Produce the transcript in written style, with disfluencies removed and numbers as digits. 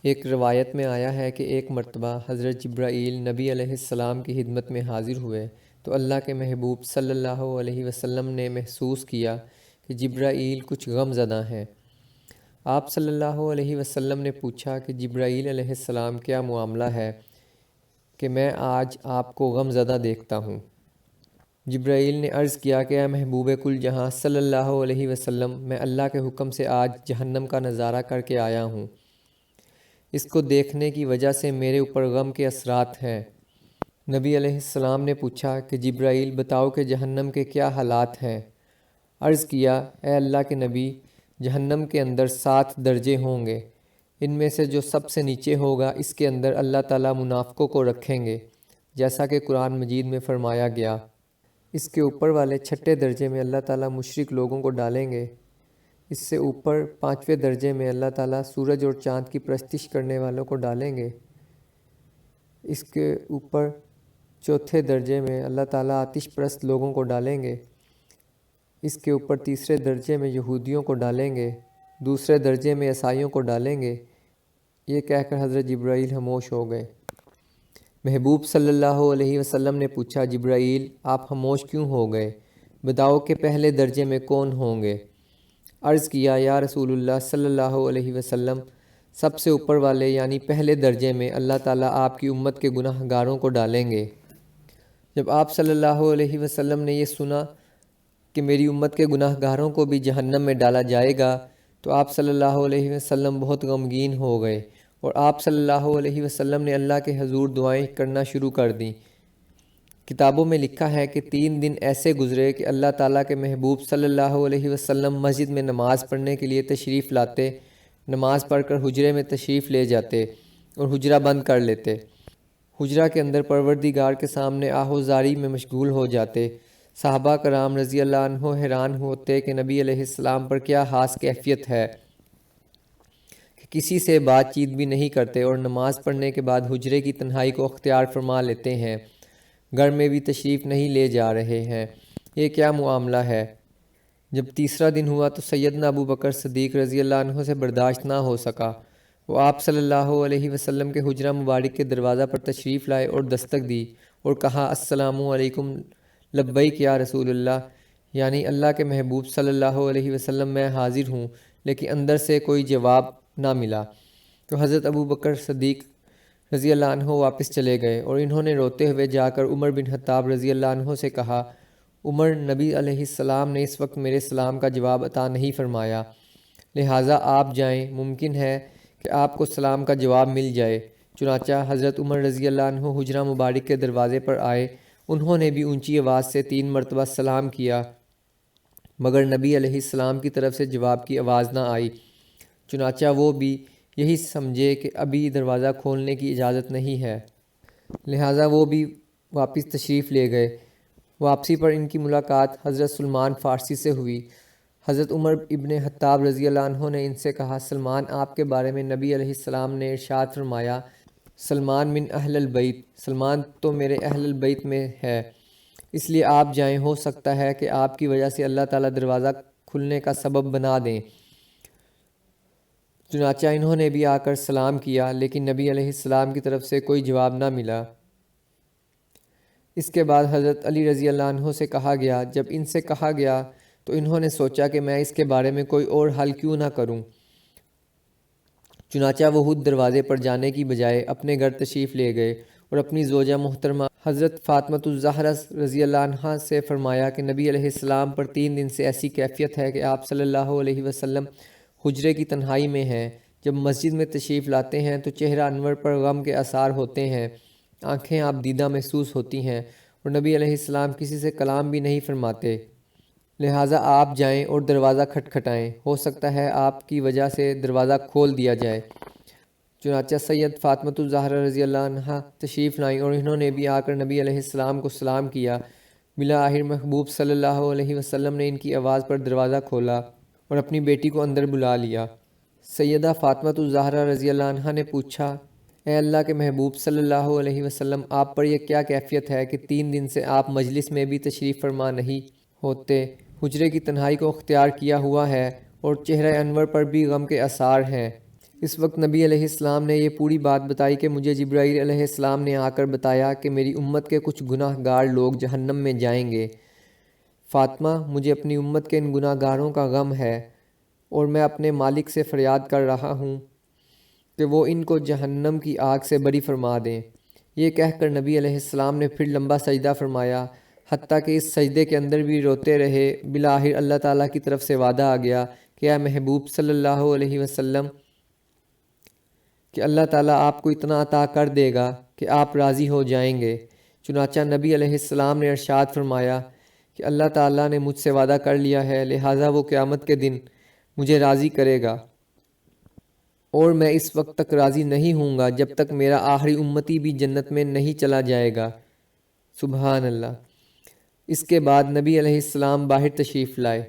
ایک روایت میں آیا ہے کہ ایک مرتبہ حضرت جبرائیل نبی علیہ السلام کی خدمت میں حاضر ہوئے تو اللہ کے محبوب صلی اللہ علیہ وسلم نے محسوس کیا کہ جبرائیل کچھ غم زدہ ہیں۔ آپ صلی اللہ علیہ وسلم نے پوچھا کہ جبرائیل علیہ السلام کیا معاملہ ہے کہ میں آج آپ کو غم زدہ دیکھتا ہوں؟ جبرائیل نے عرض کیا کہ اے محبوب کل جہاں صلی اللہ علیہ وسلم، میں اللہ کے حکم سے آج جہنم کا نظارہ کر کے آیا ہوں۔ اس کو دیکھنے کی وجہ سے میرے اوپر غم کے اثرات ہیں۔ نبی علیہ السلام نے پوچھا کہ جبرائیل بتاؤ کہ جہنم کے کیا حالات ہیں؟ عرض کیا اے اللہ کے نبی، جہنم کے اندر 7 درجے ہوں گے، ان میں سے جو سب سے نیچے ہوگا اس کے اندر اللہ تعالیٰ منافقوں کو رکھیں گے، جیسا کہ قرآن مجید میں فرمایا گیا۔ اس کے اوپر والے 6 درجے میں اللہ تعالیٰ مشرک لوگوں کو ڈالیں گے۔ اس سے اوپر 5ویں درجے میں اللہ تعالیٰ سورج اور چاند کی پرستش کرنے والوں کو ڈالیں گے۔ اس کے اوپر 4تھے درجے میں اللہ تعالیٰ آتش پرست لوگوں کو ڈالیں گے۔ اس کے اوپر 3رے درجے میں یہودیوں کو ڈالیں گے، 2 درجے میں عیسائیوں کو ڈالیں گے۔ یہ کہہ کر حضرت جبرائیل خاموش ہو گئے۔ محبوب صلی اللہ علیہ وسلم نے پوچھا جبرائیل آپ خاموش کیوں ہو گئے؟ بتاؤ کہ پہلے درجے میں کون ہوں گے؟ عرض کیا یا رسول اللہ صلی اللہ علیہ وسلم، سب سے اوپر والے یعنی پہلے درجے میں اللہ تعالیٰ آپ کی امت کے گناہ گاروں کو ڈالیں گے۔ جب آپ صلی اللہ علیہ وسلم نے یہ سنا کہ میری امت کے گناہ گاروں کو بھی جہنم میں ڈالا جائے گا تو آپ صلی اللہ علیہ وسلم بہت غمگین ہو گئے، اور آپ صلی اللہ علیہ وسلم نے اللہ کے حضور دعائیں کرنا شروع کر دیں۔ کتابوں میں لکھا ہے کہ 3 دن ایسے گزرے کہ اللہ تعالیٰ کے محبوب صلی اللہ علیہ وسلم مسجد میں نماز پڑھنے کے لیے تشریف لاتے، نماز پڑھ کر حجرے میں تشریف لے جاتے اور حجرہ بند کر لیتے۔ حجرہ کے اندر پروردگار کے سامنے آہوزاری میں مشغول ہو جاتے۔ صحابہ کرام رضی اللہ عنہ حیران ہوتے کہ نبی علیہ السلام پر کیا خاص کیفیت ہے کہ کسی سے بات چیت بھی نہیں کرتے اور نماز پڑھنے کے بعد حجرے کی تنہائی کو اختیار فرما لیتے ہیں، گھر میں بھی تشریف نہیں لے جا رہے ہیں، یہ کیا معاملہ ہے؟ جب 3را دن ہوا تو سیدنا ابو بکر صدیق رضی اللہ عنہ سے برداشت نہ ہو سکا، وہ آپ صلی اللہ علیہ وسلم کے حجرہ مبارک کے دروازہ پر تشریف لائے اور دستک دی اور کہا السلام علیکم لبیک یا رسول اللہ، یعنی اللہ کے محبوب صلی اللہ علیہ وسلم میں حاضر ہوں، لیکن اندر سے کوئی جواب نہ ملا تو حضرت ابو بکر صدیق رضی اللہ عنہ واپس چلے گئے اور انہوں نے روتے ہوئے جا کر عمر بن خطاب رضی اللہ عنہ سے کہا عمر، نبی علیہ السلام نے اس وقت میرے سلام کا جواب عطا نہیں فرمایا، لہٰذا آپ جائیں، ممکن ہے کہ آپ کو سلام کا جواب مل جائے۔ چنانچہ حضرت عمر رضی اللہ عنہ حجرہ مبارک کے دروازے پر آئے، انہوں نے بھی اونچی آواز سے 3 مرتبہ سلام کیا، مگر نبی علیہ السلام کی طرف سے جواب کی آواز نہ آئی۔ چنانچہ وہ بھی یہی سمجھے کہ ابھی دروازہ کھولنے کی اجازت نہیں ہے، لہٰذا وہ بھی واپس تشریف لے گئے۔ واپسی پر ان کی ملاقات حضرت سلمان فارسی سے ہوئی۔ حضرت عمر ابن خطاب رضی اللہ عنہ نے ان سے کہا سلمان آپ کے بارے میں نبی علیہ السلام نے ارشاد فرمایا سلمان من اہل البیت، سلمان تو میرے اہل البیت میں ہے، اس لیے آپ جائیں، ہو سکتا ہے کہ آپ کی وجہ سے اللہ تعالیٰ دروازہ کھلنے کا سبب بنا دیں۔ چنانچہ انہوں نے بھی آ کر سلام کیا، لیکن نبی علیہ السلام کی طرف سے کوئی جواب نہ ملا۔ اس کے بعد حضرت علی رضی اللہ عنہ سے کہا گیا، جب ان سے کہا گیا تو انہوں نے سوچا کہ میں اس کے بارے میں کوئی اور حل کیوں نہ کروں، چنانچہ وہ خود دروازے پر جانے کی بجائے اپنے گھر تشریف لے گئے اور اپنی زوجہ محترمہ حضرت فاطمۃ الزہرا رضی اللہ عنہا سے فرمایا کہ نبی علیہ السلام پر 3 دن سے ایسی کیفیت ہے کہ آپ صلی اللہ علیہ وسلم حجرے کی تنہائی میں ہیں، جب مسجد میں تشریف لاتے ہیں تو چہرہ انور پر غم کے آثار ہوتے ہیں، آنکھیں آپ دیدہ محسوس ہوتی ہیں، اور نبی علیہ السلام کسی سے کلام بھی نہیں فرماتے، لہٰذا آپ جائیں اور دروازہ کھٹکھٹائیں، ہو سکتا ہے آپ کی وجہ سے دروازہ کھول دیا جائے۔ چنانچہ سید فاطمۃ الزہرا رضی اللہ عنہا تشریف لائیں اور انہوں نے بھی آ کر نبی علیہ السلام کو سلام کیا۔ بالآخر محبوب صلی اللہ علیہ وسلم نے ان کی آواز پر دروازہ کھولا اور اپنی بیٹی کو اندر بلا لیا۔ سیدہ فاطمۃ الزہرا رضی اللہ عنہا نے پوچھا اے اللہ کے محبوب صلی اللہ علیہ وسلم، آپ پر یہ کیا کیفیت ہے کہ 3 دن سے آپ مجلس میں بھی تشریف فرما نہیں ہوتے، حجرے کی تنہائی کو اختیار کیا ہوا ہے اور چہرہ انور پر بھی غم کے آثار ہیں، اس وقت نبی علیہ السلام نے یہ پوری بات بتائی کہ مجھے جبرائیل علیہ السلام نے آ کر بتایا کہ میری امت کے کچھ گناہ گار لوگ جہنم میں جائیں گے۔ فاطمہ، مجھے اپنی امت کے ان گناہ گاروں کا غم ہے اور میں اپنے مالک سے فریاد کر رہا ہوں کہ وہ ان کو جہنم کی آگ سے بری فرما دیں۔ یہ کہہ کر نبی علیہ السلام نے پھر لمبا سجدہ فرمایا، حتیٰ کہ اس سجدے کے اندر بھی روتے رہے۔ بالآخر اللہ تعالیٰ کی طرف سے وعدہ آ گیا کہ اے محبوب صلی اللہ علیہ وسلم کہ اللہ تعالیٰ آپ کو اتنا عطا کر دے گا کہ آپ راضی ہو جائیں گے۔ چنانچہ نبی علیہ السلام نے ارشاد فرمایا کہ اللہ تعالیٰ نے مجھ سے وعدہ کر لیا ہے، لہٰذا وہ قیامت کے دن مجھے راضی کرے گا، اور میں اس وقت تک راضی نہیں ہوں گا جب تک میرا آخری امتی بھی جنت میں نہیں چلا جائے گا۔ سبحان اللہ۔ اس کے بعد نبی علیہ السلام باہر تشریف لائے۔